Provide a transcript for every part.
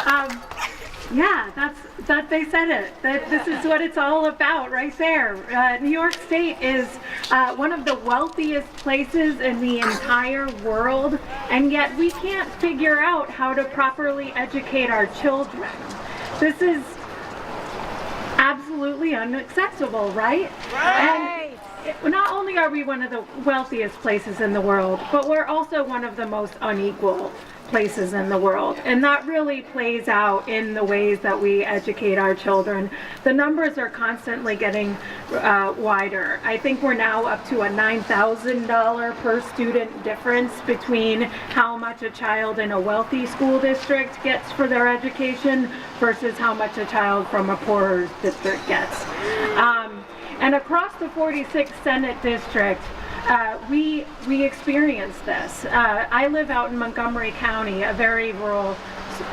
Um, yeah, they said it. This is what it's all about right there. New York State is one of the wealthiest places in the entire world, and yet we can't figure out how to properly educate our children. This is absolutely unacceptable, right? Right. And not only are we one of the wealthiest places in the world, but we're also one of the most unequal places in the world, and that really plays out in the ways that we educate our children. The numbers are constantly getting wider. I think we're now up to a $9,000 per student difference between how much a child in a wealthy school district gets for their education versus how much a child from a poorer district gets. And across the 46th Senate District, we experience this. I live out in Montgomery County, a very rural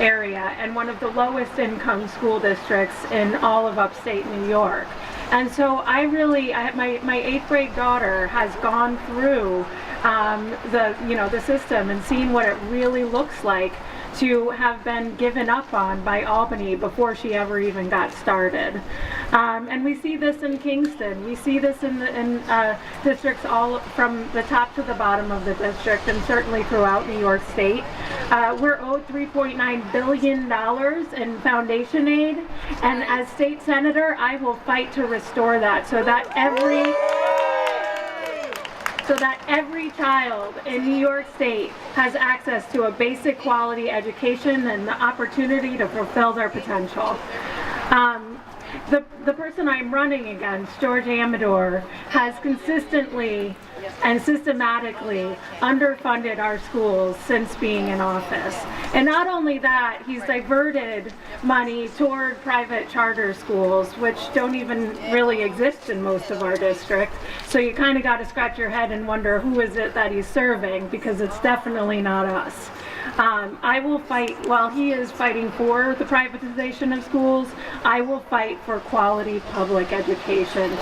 area, and one of the lowest income school districts in all of upstate New York. And so my 8th grade daughter has gone through the system and seen what it really looks like to have been given up on by Albany before she ever even got started. And we see this in Kingston. We see this in districts all from the top to the bottom of the district, and certainly throughout New York State. We're owed $3.9 billion in foundation aid, and as state senator, I will fight to restore that so that every child in New York State has access to a basic quality education and the opportunity to fulfill their potential. The person I'm running against, George Amador, has consistently and systematically underfunded our schools since being in office. And not only that, he's diverted money toward private charter schools, which don't even really exist in most of our district. So you kind of got to scratch your head and wonder who is it that he's serving, because it's definitely not us. I will fight, while he is fighting for the privatization of schools, I will fight for quality public education.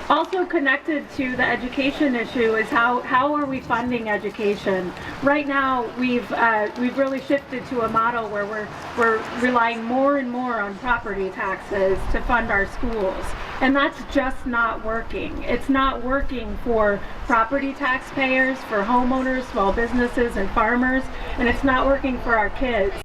Also connected to the education issue is how are we funding education? Right now, we've really shifted to a model where we're relying more and more on property taxes to fund our schools, and that's just not working. It's not working for property taxpayers, for homeowners, small businesses, and farmers, and it's not working for our kids.